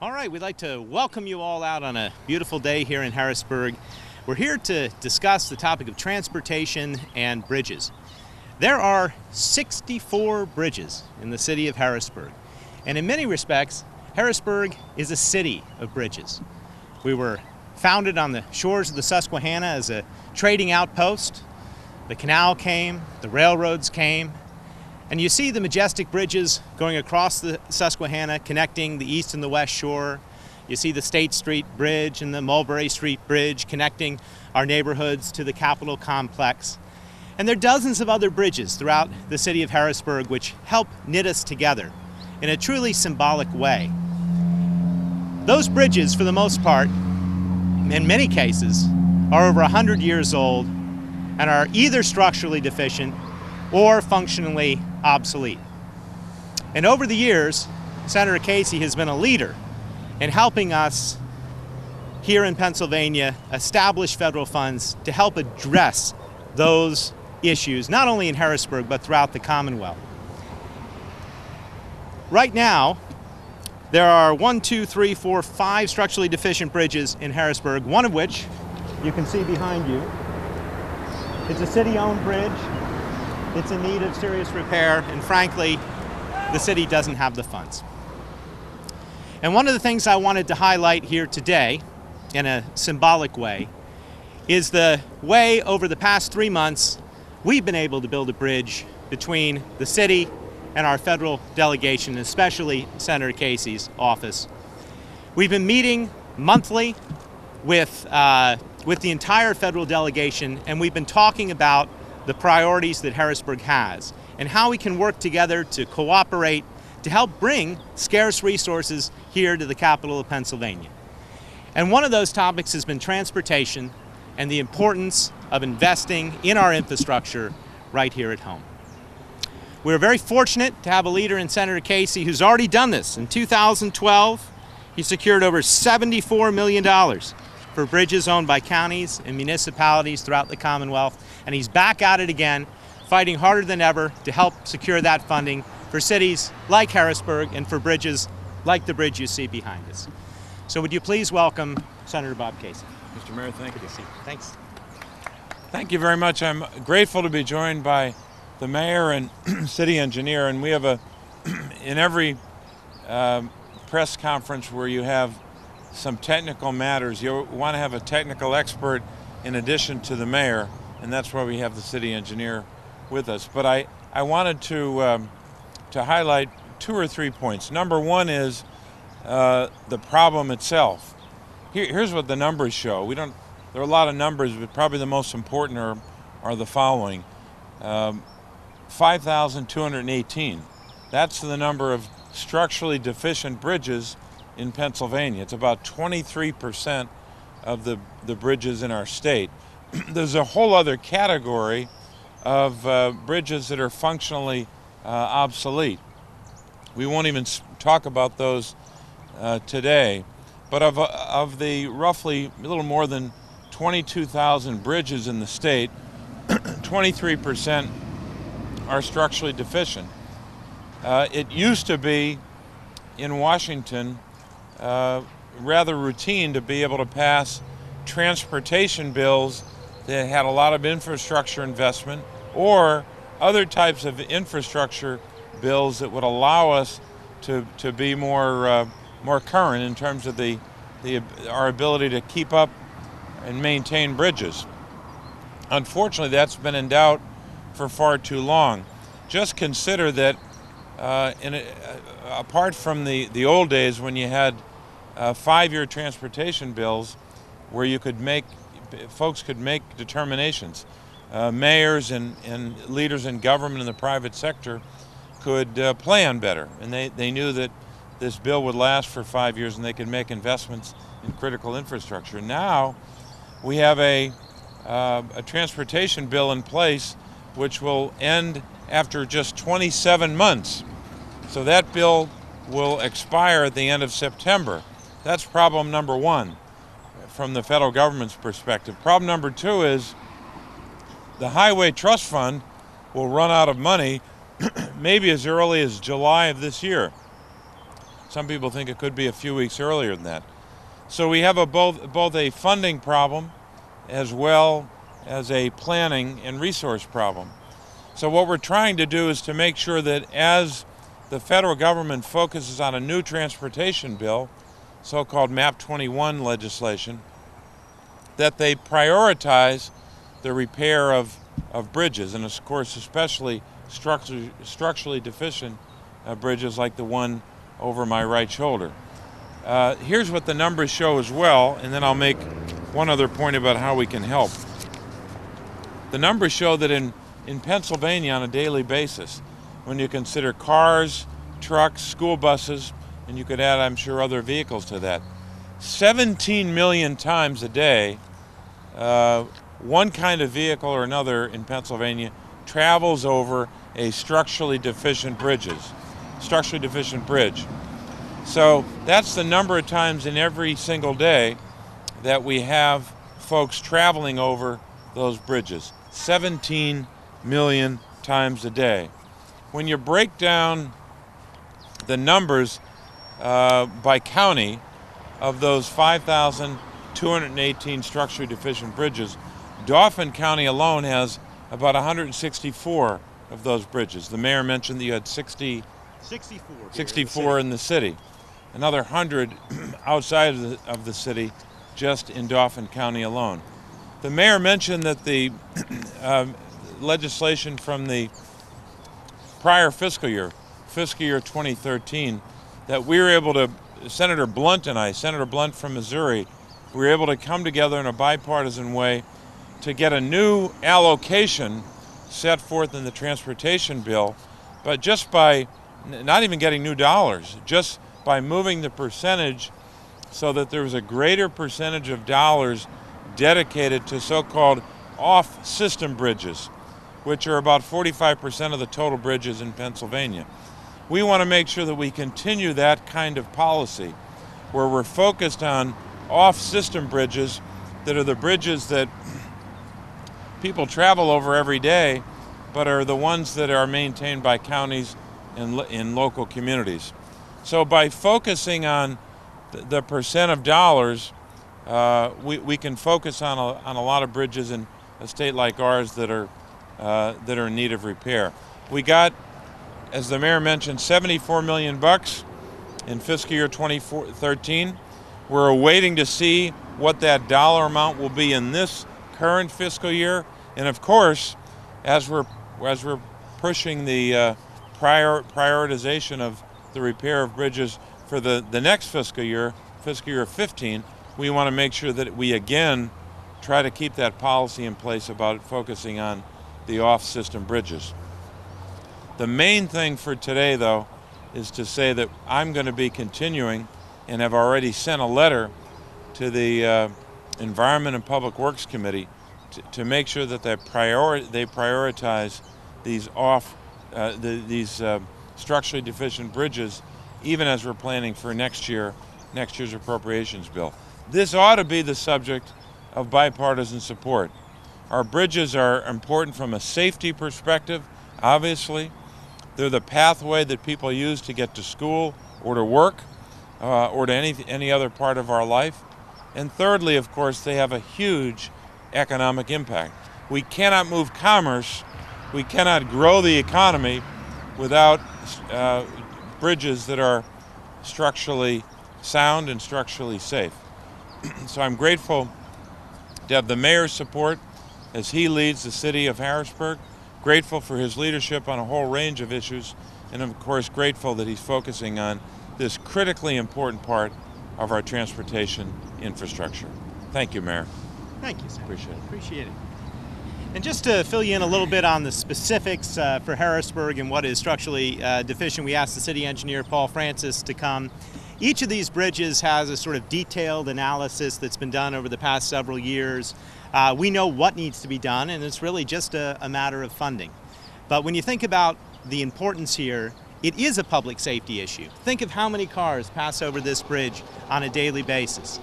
All right, we'd like to welcome you all out on a beautiful day here in Harrisburg. We're here to discuss the topic of transportation and bridges. There are 64 bridges in the city of Harrisburg, and in many respects, Harrisburg is a city of bridges. We were founded on the shores of the Susquehanna as a trading outpost. The canal came, the railroads came, and you see the majestic bridges going across the Susquehanna, connecting the east and the west shore. You see the State Street Bridge and the Mulberry Street Bridge connecting our neighborhoods to the Capitol complex. And there are dozens of other bridges throughout the city of Harrisburg which help knit us together in a truly symbolic way. Those bridges, for the most part, in many cases, are over 100 years old and are either structurally deficient or functionally obsolete. And over the years, Senator Casey has been a leader in helping us here in Pennsylvania establish federal funds to help address those issues, not only in Harrisburg, but throughout the Commonwealth. Right now, there are 5 structurally deficient bridges in Harrisburg, one of which you can see behind you. It's a city-owned bridge. It's in need of serious repair, and frankly, the city doesn't have the funds. And one of the things I wanted to highlight here today, in a symbolic way, is the way over the past 3 months we've been able to build a bridge between the city and our federal delegation, especially Senator Casey's office. We've been meeting monthly with the entire federal delegation, and we've been talking about the priorities that Harrisburg has and how we can work together to cooperate to help bring scarce resources here to the capital of Pennsylvania. And one of those topics has been transportation and the importance of investing in our infrastructure right here at home. We're very fortunate to have a leader in Senator Casey who's already done this. In 2012, he secured over $74 million for bridges owned by counties and municipalities throughout the Commonwealth, and he's back at it again, fighting harder than ever to help secure that funding for cities like Harrisburg and for bridges like the bridge you see behind us. So would you please welcome Senator Bob Casey. Mr. Mayor, thank you. Thanks. Thank you very much. I'm grateful to be joined by the mayor and city engineer, and we have in every press conference where you have some technical matters, you want to have a technical expert in addition to the mayor, and that's why we have the city engineer with us. But I wanted to highlight 2 or 3 points. Number one is the problem itself. Here's what the numbers show. There are a lot of numbers, but probably the most important are the following. 5,218. That's the number of structurally deficient bridges in Pennsylvania. It's about 23% of the bridges in our state. There's a whole other category of bridges that are functionally obsolete. We won't even talk about those today. But of the roughly a little more than 22,000 bridges in the state, 23% are structurally deficient. It used to be in Washington rather routine to be able to pass transportation bills that had a lot of infrastructure investment or other types of infrastructure bills that would allow us to be more current in terms of our ability to keep up and maintain bridges. Unfortunately, that's been in doubt for far too long. Just consider that apart from the old days when you had 5-year transportation bills where folks could make determinations, mayors and leaders in government and the private sector could plan better, and they knew that this bill would last for 5 years and they could make investments in critical infrastructure. Now we have a transportation bill in place which will end after just 27 months. So that bill will expire at the end of September. That's problem number one from the federal government's perspective. Problem number two is the Highway Trust Fund will run out of money maybe as early as July of this year. Some people think it could be a few weeks earlier than that. So we have both a funding problem as well as a planning and resource problem. So what we're trying to do is to make sure that as the federal government focuses on a new transportation bill, so-called MAP 21 legislation, that they prioritize the repair of bridges, and of course especially structurally deficient bridges like the one over my right shoulder. Here's what the numbers show as well, and then I'll make one other point about how we can help. The numbers show that in Pennsylvania on a daily basis, when you consider cars, trucks, school buses, and you could add, I'm sure, other vehicles to that, 17 million times a day, one kind of vehicle or another in Pennsylvania travels over a structurally deficient bridge. So that's the number of times in every single day that we have folks traveling over those bridges. 17 million times a day. When you break down the numbers by county of those 5,218 structurally deficient bridges, Dauphin County alone has about 164 of those bridges. The mayor mentioned that you had 64 in the city. Another 100 outside of the city, just in Dauphin County alone. The mayor mentioned that the legislation from the prior fiscal year 2013, that we were able to, Senator Blunt from Missouri, we were able to come together in a bipartisan way to get a new allocation set forth in the transportation bill, but just by not even getting new dollars, just by moving the percentage so that there was a greater percentage of dollars dedicated to so-called off-system bridges, which are about 45% of the total bridges in Pennsylvania. We want to make sure that we continue that kind of policy where we're focused on off-system bridges that are the bridges that people travel over every day, but are the ones that are maintained by counties and in local communities. So by focusing on the percent of dollars, we can focus on a lot of bridges in a state like ours that are in need of repair. We got, as the mayor mentioned, $74 million in fiscal year 2013. We're waiting to see what that dollar amount will be in this current fiscal year, and of course, as we're pushing the prioritization of the repair of bridges for the next fiscal year 15, we want to make sure that we again try to keep that policy in place about focusing on the off-system bridges. The main thing for today, though, is to say that I'm going to be continuing and have already sent a letter to the Environment and Public Works Committee to make sure that they prioritize these structurally deficient bridges, even as we're planning for next year's appropriations bill. This ought to be the subject of bipartisan support. Our bridges are important from a safety perspective, obviously. They're the pathway that people use to get to school or to work or to any other part of our life. And thirdly, of course, they have a huge economic impact. We cannot move commerce, we cannot grow the economy without bridges that are structurally sound and structurally safe. So I'm grateful to have the mayor's support as he leads the city of Harrisburg, grateful for his leadership on a whole range of issues, and of course grateful that he's focusing on this critically important part of our transportation infrastructure. Thank you, Mayor. Thank you, Senator. Appreciate it. And just to fill you in a little bit on the specifics for Harrisburg and what is structurally deficient, we asked the city engineer, Paul Francis, to come. Each of these bridges has a sort of detailed analysis that's been done over the past several years. We know what needs to be done, and it's really just a matter of funding. But when you think about the importance here, it is a public safety issue. Think of how many cars pass over this bridge on a daily basis.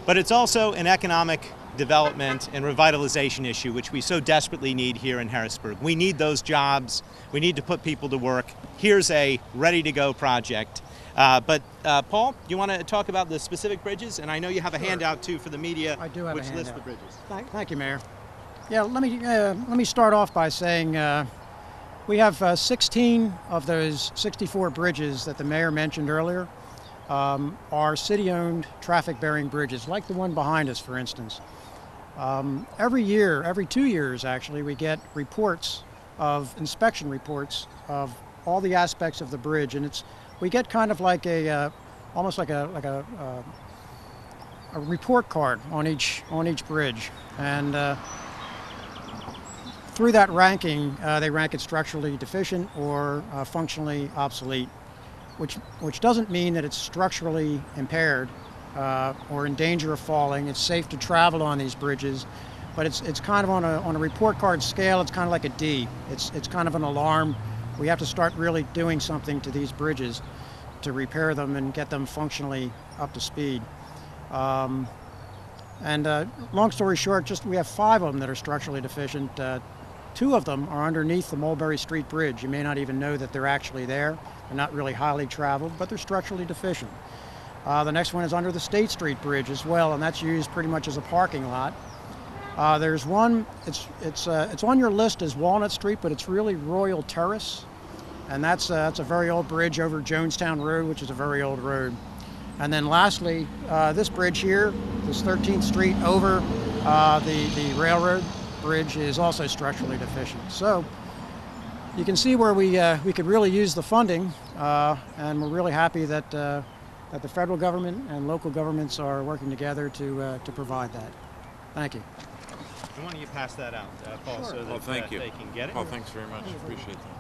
But it's also an economic development and revitalization issue, which we so desperately need here in Harrisburg. We need those jobs. We need to put people to work. Here's a ready-to-go project But Paul, you want to talk about the specific bridges? And I know you have a handout too for the media, I do have a which lists the handout. bridges. Thank you, Mayor. Yeah, let me start off by saying we have 16 of those 64 bridges that the mayor mentioned earlier are city-owned traffic-bearing bridges, like the one behind us, for instance. Every year, every 2 years actually, we get inspection reports of all the aspects of the bridge, and we get kind of like almost like a report card on each bridge, and through that ranking, they rank it structurally deficient or functionally obsolete, which doesn't mean that it's structurally impaired or in danger of falling. It's safe to travel on these bridges, but it's kind of on a report card scale. It's kind of like a D. It's kind of an alarm. We have to start really doing something to these bridges to repair them and get them functionally up to speed. Long story short, we have 5 of them that are structurally deficient. 2 of them are underneath the Mulberry Street Bridge. You may not even know that they're actually there. They're not really highly traveled, but they're structurally deficient. The next one is under the State Street Bridge as well, and that's used pretty much as a parking lot. There's one, it's on your list as Walnut Street, but it's really Royal Terrace, and that's a very old bridge over Jonestown Road, which is a very old road. And then lastly, this bridge here, this 13th Street over the railroad bridge, is also structurally deficient. So you can see where we could really use the funding, and we're really happy that the federal government and local governments are working together to provide that. Thank you. I want you to pass that out, Paul, so that thank you. they can get it. Paul, thanks very much. Appreciate that.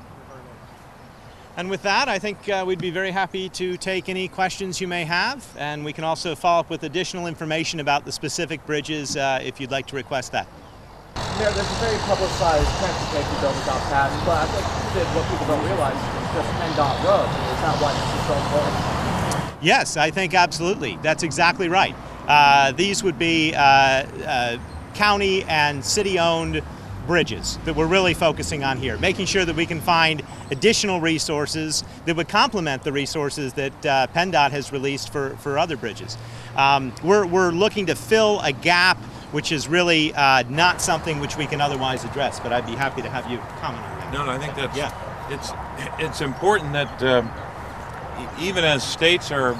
And with that, I think we'd be very happy to take any questions you may have, and we can also follow up with additional information about the specific bridges if you'd like to request that. Mayor, there's a very publicized transit safety bill that got passed, but I think what people don't realize is it's just PennDOT roads. Is that why this is so important? Yes, I think absolutely. That's exactly right. These would be county and city-owned bridges that we're really focusing on here, making sure that we can find additional resources that would complement the resources that PennDOT has released for other bridges. We're looking to fill a gap which is really not something which we can otherwise address, but I'd be happy to have you comment on that. No, I think that's it's important that even as states are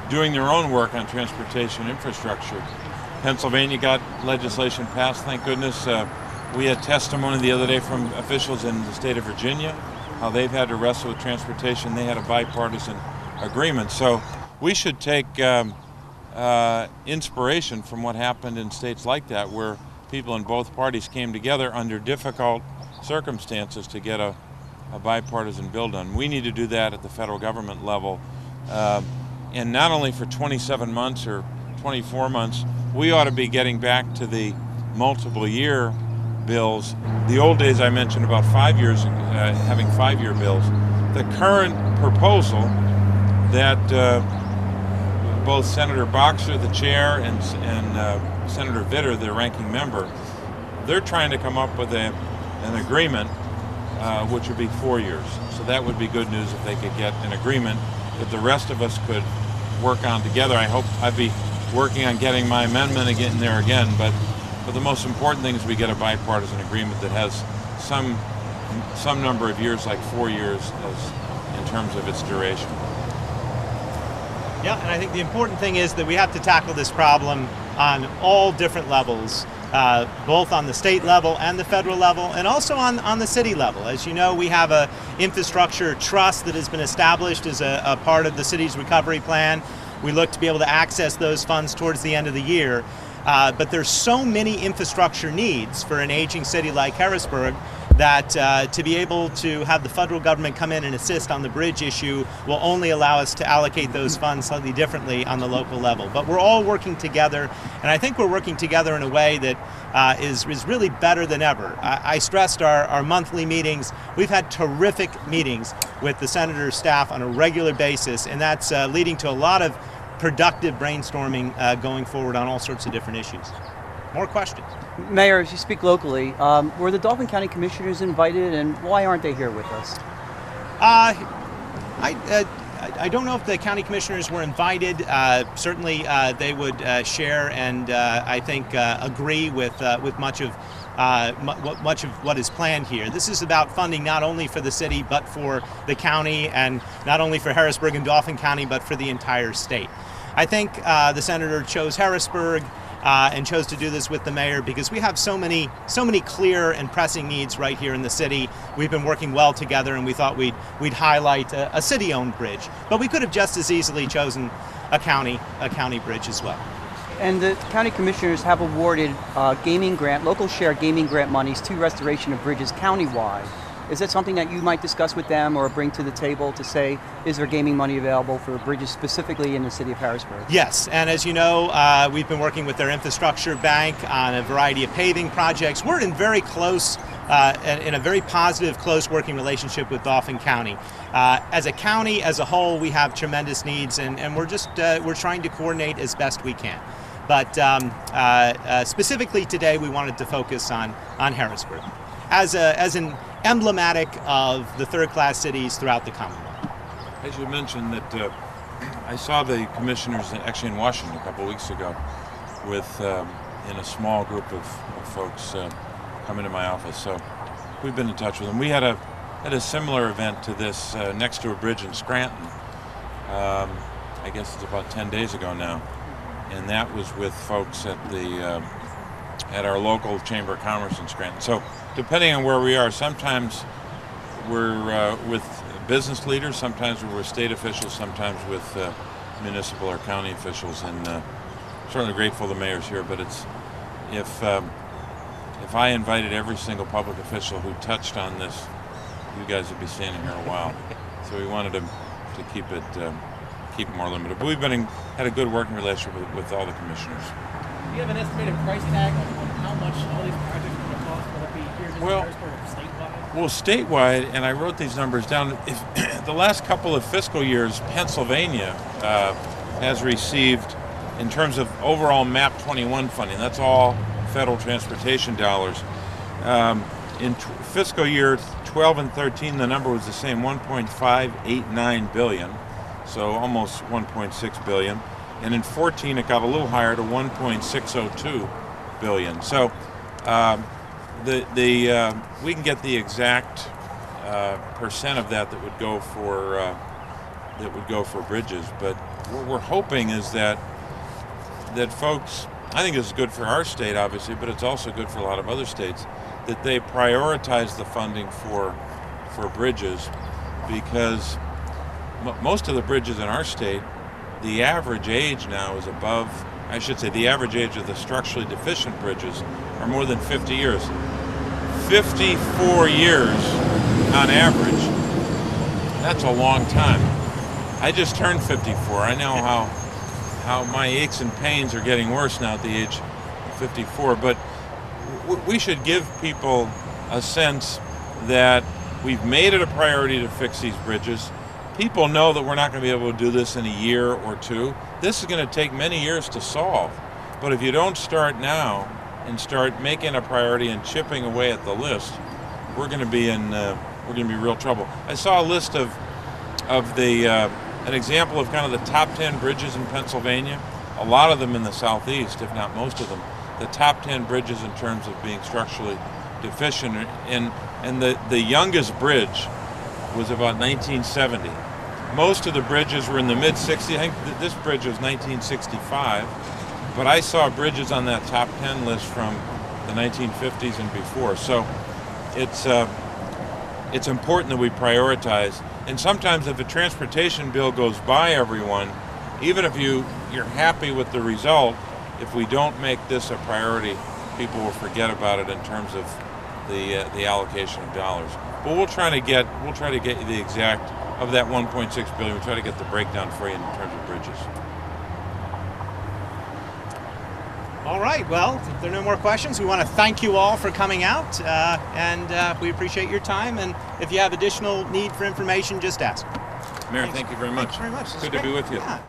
doing their own work on transportation infrastructure, Pennsylvania got legislation passed, thank goodness. We had testimony the other day from officials in the state of Virginia, how they've had to wrestle with transportation. They had a bipartisan agreement. So we should take inspiration from what happened in states like that, where people in both parties came together under difficult circumstances to get a bipartisan bill done. We need to do that at the federal government level. And not only for 27 months or 24 months, we ought to be getting back to the multiple year bills. The old days I mentioned about 5 years, having 5-year bills. The current proposal that both Senator Boxer, the chair, and Senator Vitter, the ranking member, they're trying to come up with an agreement which would be 4 years. So that would be good news if they could get an agreement that the rest of us could work on together. I hope I'd be working on getting my amendment again there again, but the most important thing is we get a bipartisan agreement that has some number of years, like 4 years, in terms of its duration. Yeah, and I think the important thing is that we have to tackle this problem on all different levels, both on the state level and the federal level, and also on the city level. As you know, we have a infrastructure trust that has been established as a part of the city's recovery plan. We look to be able to access those funds towards the end of the year. But there's so many infrastructure needs for an aging city like Harrisburg that to be able to have the federal government come in and assist on the bridge issue will only allow us to allocate those funds slightly differently on the local level. But we're all working together, and I think we're working together in a way that is really better than ever. I stressed our monthly meetings. We've had terrific meetings with the senator's staff on a regular basis, and that's leading to a lot of productive brainstorming going forward on all sorts of different issues. More questions? Mayor, as you speak locally, were the Dauphin County Commissioners invited, and why aren't they here with us? I don't know if the county commissioners were invited. Certainly, they would share and I think agree with much of what is planned here. This is about funding not only for the city but for the county, and not only for Harrisburg and Dauphin County but for the entire state. I think the senator chose Harrisburg and chose to do this with the mayor because we have so many clear and pressing needs right here in the city. We've been working well together, and we thought we'd highlight a city-owned bridge, but we could have just as easily chosen a county bridge as well. And the county commissioners have awarded local share gaming grant monies to restoration of bridges countywide. Is that something that you might discuss with them or bring to the table to say, is there gaming money available for bridges specifically in the city of Harrisburg? Yes, and as you know, we've been working with their infrastructure bank on a variety of paving projects. We're in very close, in a very positive, close working relationship with Dauphin County. As a county, as a whole, we have tremendous needs, and we're trying to coordinate as best we can. But specifically today, we wanted to focus on Harrisburg as an emblematic of the third-class cities throughout the Commonwealth. I should mention that I saw the commissioners actually in Washington a couple of weeks ago with in a small group of folks coming to my office. So we've been in touch with them. We had a similar event to this next to a bridge in Scranton. I guess it's about 10 days ago now, and that was with folks at our local Chamber of Commerce in Scranton. So depending on where we are, sometimes we're with business leaders, sometimes we're with state officials, sometimes with municipal or county officials, and certainly grateful the mayor's here. But it's if I invited every single public official who touched on this, you guys would be standing here a while. So we wanted to keep it more limited. But we've had a good working relationship with all the commissioners. Do you have an estimated price tag on how much all these projects are going to cost? Will it be here in Harrisburg or statewide? Well, statewide, and I wrote these numbers down, if the last couple of fiscal years, Pennsylvania has received, in terms of overall MAP 21 funding, that's all federal transportation dollars. In fiscal year 12 and 13, the number was the same, 1.589 billion, so almost 1.6 billion. And in 14, it got a little higher to 1.602 billion. So we can get the exact percent of that would go for bridges. But what we're hoping is that folks, I think this is good for our state, obviously, but it's also good for a lot of other states, that they prioritize the funding for bridges, because most of the bridges in our state, the average age now is the average age of the structurally deficient bridges are more than 50 years. 54 years on average. That's a long time. I just turned 54. I know how my aches and pains are getting worse now at the age of 54. But we should give people a sense that we've made it a priority to fix these bridges. People know that we're not going to be able to do this in a year or two. This is going to take many years to solve. But if you don't start now and start making a priority and chipping away at the list, we're going to be in real trouble. I saw a list of an example of kind of the top 10 bridges in Pennsylvania. A lot of them in the southeast, if not most of them. The top 10 bridges in terms of being structurally deficient, and the youngest bridge was about 1970. Most of the bridges were in the mid-60s. I think this bridge was 1965, but I saw bridges on that top 10 list from the 1950s and before. So it's important that we prioritize. And sometimes if a transportation bill goes by everyone, even if you're happy with the result, if we don't make this a priority, people will forget about it in terms of the allocation of dollars. But we'll try to get you the exact of that 1.6 billion. We'll try to get the breakdown for you in terms of bridges. All right, well, if there are no more questions, we want to thank you all for coming out, and we appreciate your time. And if you have additional need for information, just ask. Mayor, thank you very much. Thanks very much. Good to be with you. Yeah.